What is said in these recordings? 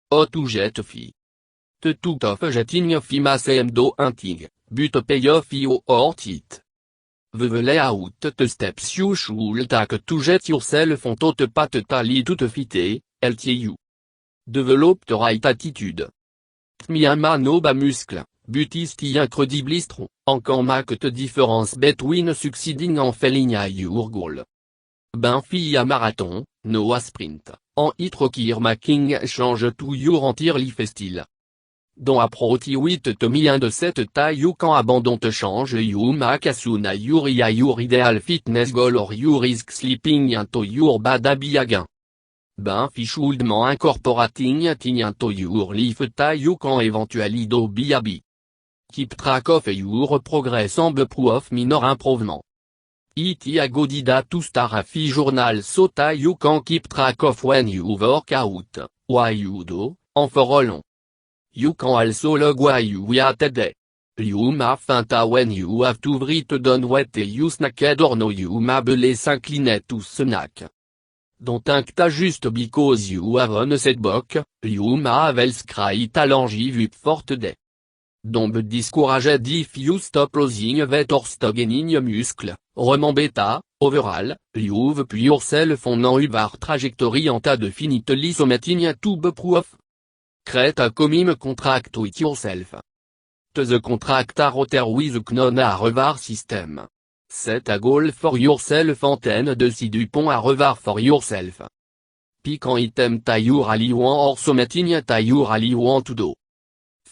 O to jet fi. Te tout of jetting fi ma do hunting, but pay off you or tit. Vevele out te steps you should take to jet yourself on te pat tali tout fité, LTU. Develop the right attitude. Tmiama no ba muscle, but is the incrediblistron, en can make te difference between succeeding and failing a your goal. Ben fi a marathon, no a sprint, en hitrokir making change to your entirely festil. Don approti wit te mien de cette taille you quand abandon te change you make as soon as your ideal fitness goal or you risk sleeping into your bad habit again. Ben fichouldement incorporating into your lifestyle you can eventually do be. Keep track of your progress and proof minor improvement. It a good idea to start a fi journal so that you can keep track of when you work out, why you do, and for how long. You can also log why you ate today. You may find out when you have to write down what you snacked or no you may be less inclined to snack. Don't think that just because you have on set book, you may have else cried allonge for today. Don't be discouraged if you stop losing weight or stop gaining muscle, remember overall, you've put yourself on your trajectory en tas de definitely something to be proof. Create a common contract with yourself. To the contract a router with Knon a revar system. Set a goal for yourself antenne de si du pont a revar for yourself. Pick an item ta you really want or something ta you really want to do.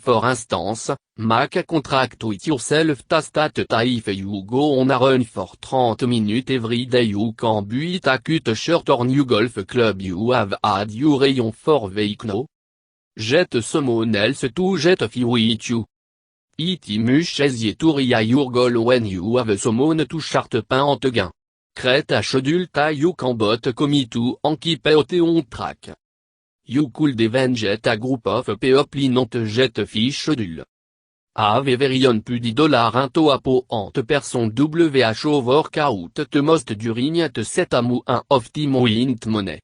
For instance, make a contract with yourself ta stat ta if you go on a run for 30 minutes every day you can buy a cut shirt or new golf club you have had your rayon for vehicle. Jet someone else to jet fi with you. It much easier to reach your goal when you have someone to chart pain en te gain. Create a schedule ta you can bot commit to and keep it on track. You could even jet a group of people not jet fish schedule. Have a very $1 into a po ant person who workout te most during te set amu un of time wint money.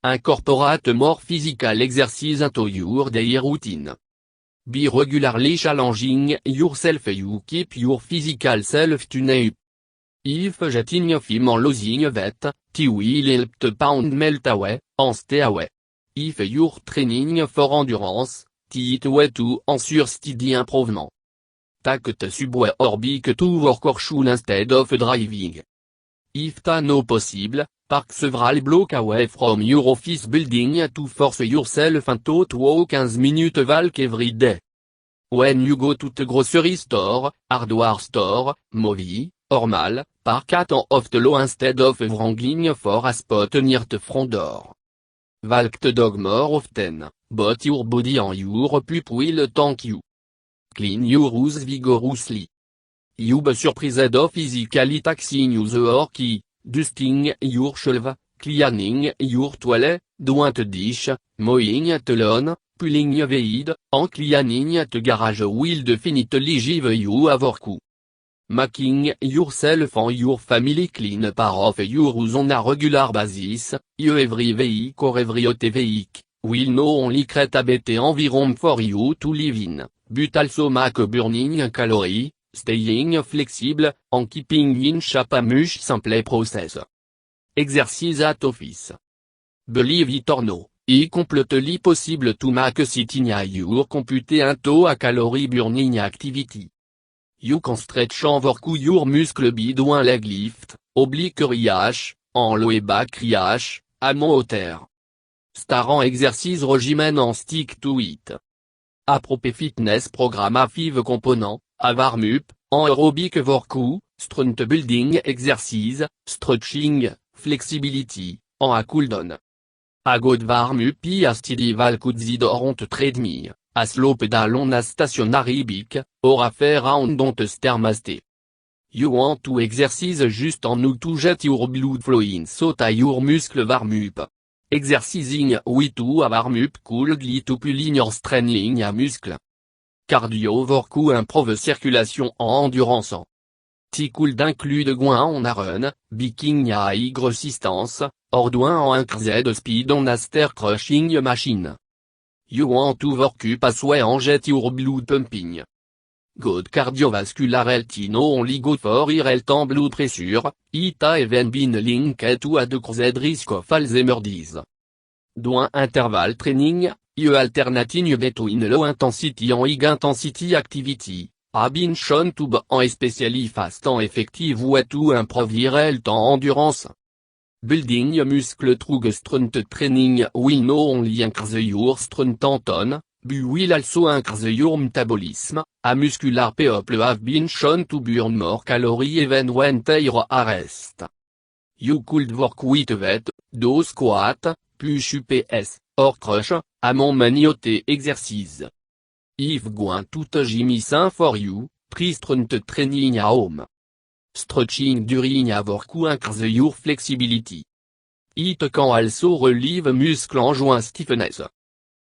Incorporate more physical exercise into your daily routine. Be regularly challenging yourself you keep your physical self tuned up. If jetting film on losing weight, it will help to pound melt away, and stay away. If you're training for endurance, it way to ensure steady improvement. Take the subway or bike to work or school instead of driving. If ta no possible, park several block away from your office building to force yourself into to walk 15 minutes walk every day. When you go to the grocery store, hardware store, movie, or mall, park at an off the low instead of wrangling for a spot near the front door. Walk the dog more often, but your body and your pup will thank you. Clean your house vigorously. You be surprised of physically taxing you the or dusting your shelf, cleaning your toilet, doing the dish, mowing the lawn, pulling the weed, and cleaning the garage will definitely give you a work. Making yourself and your family clean part of your house on a regular basis, you every week or every other week, will not only create a better environment for you to live in, but also make burning calorie, staying flexible, and keeping in shape a much simpler process. Exercise at office. Believe it or no, it completely possible to make sitting a your compute into a calorie burning activity. You can stretch and work your muscle be doing leg lift, oblique riach, en low back riach, à hauteur. Starant exercise regimen en stick to it. Approprié fitness programme à 5 components, à warm-up, en aerobic workout, strength building exercise, stretching, flexibility, en a cool down. A good warm-up a steady walk zidoront treadmill. A slow pedal on a stationary bike, or a fair round on the stairmaster. You want to exercise just on how to get your blood flowing so that your muscle warm up. Exercising with to a warm up coolly to pulling or straining a muscle. Cardio workout improve circulation en endurance. T cool include goin on a run, biking a high resistance, or doin en increased speed on a stair crushing machine. you want to work up as well and get your blood pumping. Good cardiovascular health no only good for your health and blood pressure, it has even been linked to a decreased risk of Alzheimer's disease. During interval training, you alternating between low intensity and high intensity activity, have been shown to be especially fast and effective way to improve your health and endurance. Building your muscle through strength training will not only increase your strength and tone, but will also increase your metabolism. A muscular people have been shown to burn more calories even when they are rest. You could work with weight, do squat, push-ups, or crunch, among many other exercises. If going to the gym is for you, try strength training at home. Stretching during a work increase your flexibility. It can also relieve muscle and joint stiffness.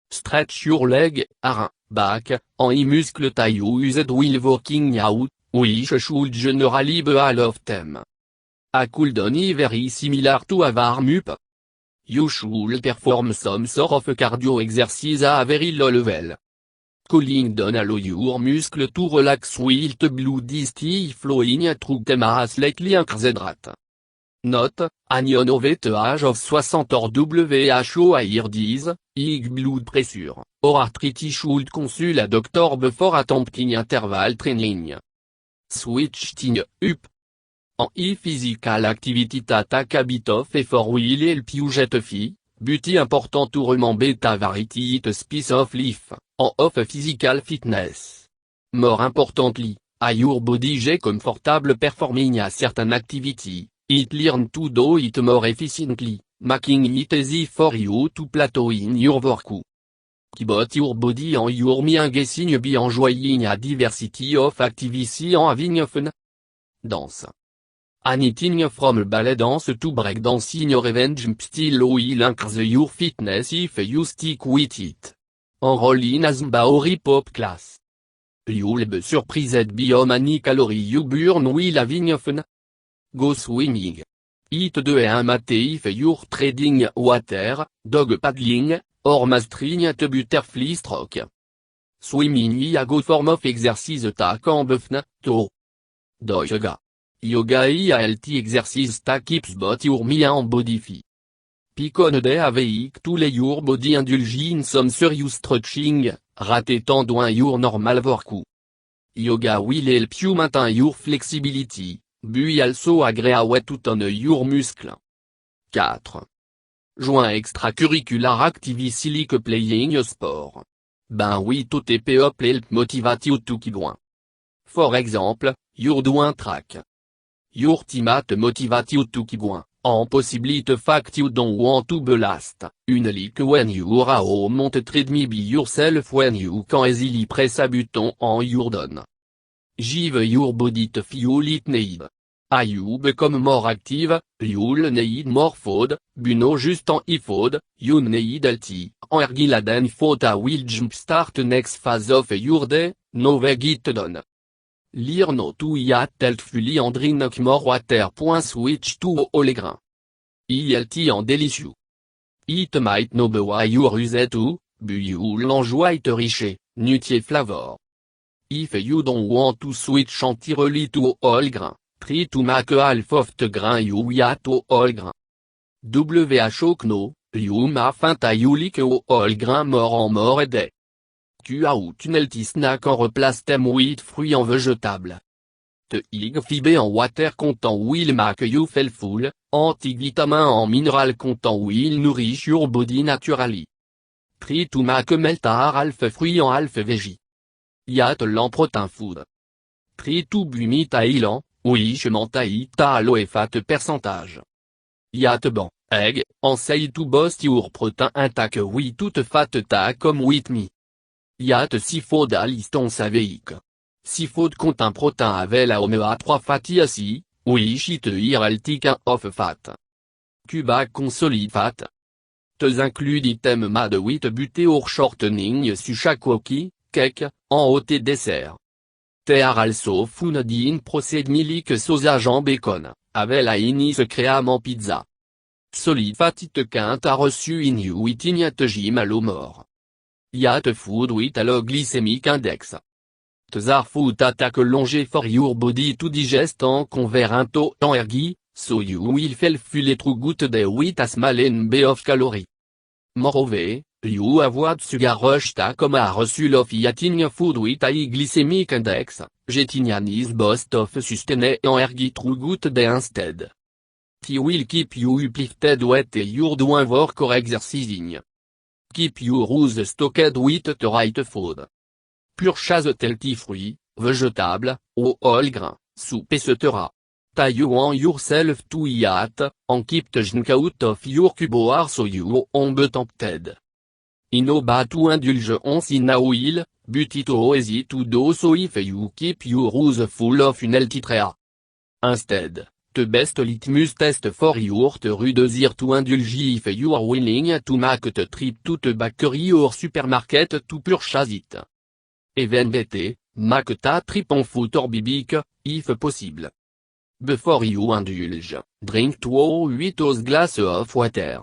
Stretch your leg, arm, back, and muscle that you used while working out, which should generally be all of them. A cool down is very similar to a warm-up. You should perform some sort of cardio exercise at a very low level. Cooling down allow your muscle to relax while the blood is still flowing through them as slightly increased rate. Note, an young of the age of 60 or WHO higher disease, high blood pressure, or arthritis should consult a doctor before attempting interval training. Switching up. En physical activity that take a bit of effort will help you get fit, but it's important to remember that variety is piece of life, and of physical fitness. More importantly, a your body get comfortable performing a certain activity, it learn to do it more efficiently, making it easy for you to plateau in your work. Keep your body and your mind guessing by enjoying a diversity of activities and having fun. Dance. Anything from ballet dance to breakdancing or even jump style will increase your fitness if you stick with it. Enroll in a Zumba or hip-hop class. You'll be surprised by how many calories you burn while having fun. Go swimming. It do a mate if you're treading water, dog paddling, or mastering a butterfly stroke. Swimming is a good form of exercise that can be fun, too. Do yoga. Yoga is a healthy exercise that keeps both your mind and body fit. Because they have to let your body indulge in some serious stretching, rather than your normal work. Yoga will help you maintain your flexibility, but also a great way to tone your muscles. 4. Joint extracurricular activities like playing a sport. Ben oui, tout peut help motivate you to keep going. For example, you're doing track. Your teammate motivate you to keep going, and possibly the fact you don't want to be last, unlike when you're at home on the treadmill by yourself when you can easily press a button and you're done. Give your body the fuel it need. As you become more active, you'll need more food, but not just any food, you need healthy, energy-laden food that will jumpstart the next phase of your day, no way get done. Learn how to eat healthfully and drink more water. Switch to whole grain. Eat healthy and delicious. It might not be why you're used to, but you'll enjoy the rich, nutty flavor. If you don't want to switch entirely to whole grain, try to make half of the grain you eat whole grain. WHO know, you may find that you like whole grain more and more a day. Tu as une healthy snack en replace them with fruits and vegetables. The high fiber and water content will make you feel full, antivitamin and mineral content will nourish your body naturally. Try to make melt half fruit and half veggie. Eat long protein food. Try to be meat island, which maintain a low fat percentage. Eat bon, egg, and say to boost your protein intake with tout fat that come with me. Eat seafood à liston savéique. Seafood contain protein avec la oméga-3 fatty acids, which is a healthy kind of fat. Cuba consolide fat. These include items made with butter or shortening such as cookie, cake, and hot dessert. They are also found in processed milk sausage and bacon, avec la inis créam en pizza. Solid fat it can't a reçu in you eating at gym à l'eau mort. Yat food with a low glycemic index. Tzar food attack longer for your body to digest en converto en ergi, so you will feel full through good day with a small NB of calorie. Moreover, you avoid sugar rush ta comme a reçu of eating food with high glycemic index, getting is boost of sustain en ergi through good day instead. It will keep you uplifted with your doing work or exercising. Keep your roots stocked with the right food. Purchase healthy fruits, vegetables, ou whole grain, soup etc. You want yourself to eat, and keep the junk out of your cuboir so you won't be tempted. Inoba to indulgence in oil, but it easy to do so if you keep your roots full of unhealthy trait. Instead, the best litmus test for your true desire to indulge if you are willing to make the trip to the bakery or supermarket to purchase it. Even better, make ta trip on foot or bibic, if possible. Before you indulge, drink 2 or 8 glasses of water.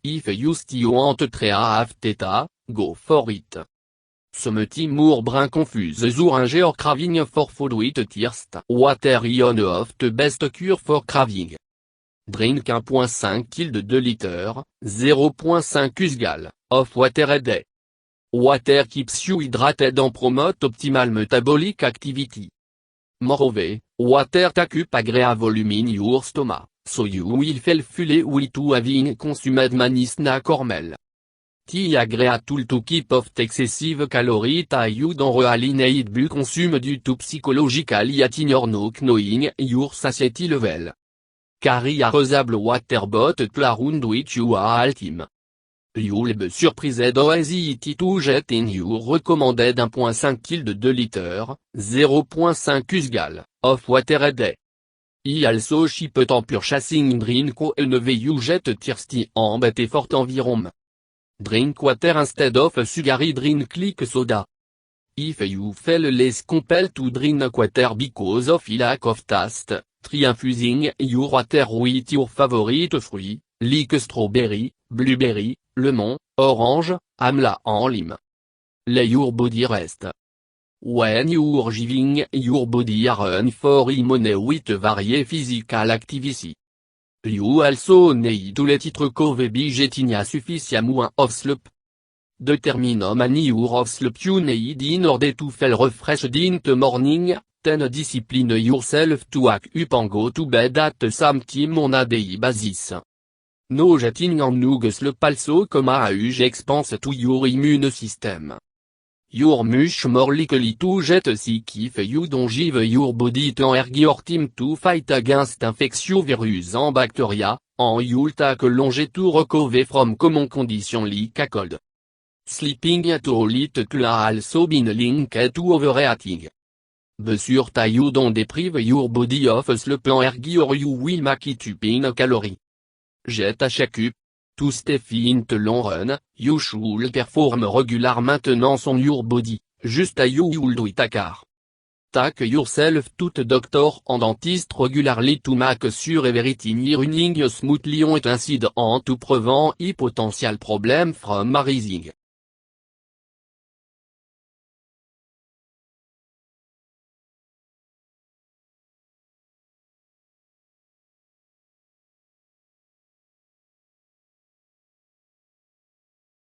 If you still want to try after, go for it. Smoothie more brun confuse orange or craving for food with thirst. Water ion of the best cure for craving. Drink 1.5 kg de 2 litres, 0.5 usgal, of water a day. Water keeps you hydrated and promote optimal metabolic activity. Moreover, water t'occupe agree volume in your stomach, so you will feel full with having consumed many snack or meal. Ti agree tool to keep off excessive calorie you don't really need bu consume due to psychological eating or not knowing your satiety level. Carry a reusable water bottle around which you are ultimate. You'll be surprised how easy it is to get in your recommended 1.5 kg de 2 litres, 0.5 usgal, of water a day. I also ship en purchasing drink whenever you get thirsty and but effort environment. Drink water instead of sugary drink like soda. If you feel less compelled to drink water because of lack of taste, try infusing your water with your favorite fruit, like strawberry, blueberry, lemon, orange, amla and lime. Let your body rest. When you're giving your body a run for money with various physical activity. You also need to let it recover by getting a sufficient amount of sleep. Determine how many hours of sleep you need in order to feel refreshed in the morning, then discipline yourself to wake up and go to bed at the same time on a daily basis. No getting on no sleep also come a huge expense to your immune system. You're much more likely to get sick if you don't give your body the energy or time to fight against infectious virus and bacteria, and you'll take longer to recover from common conditions like a cold. Sleeping too little can also be linked to overeating. Be sure you don't deprive your body of sleep and energy or you will make it up in calorie. Get a check-up. To stay fit in the long run, you should perform regular maintenance on your body, just as you would do it a car. Take yourself to the doctor and dentist regularly to make sure everything is running smoothly on it and to prevent a potential problem from arising.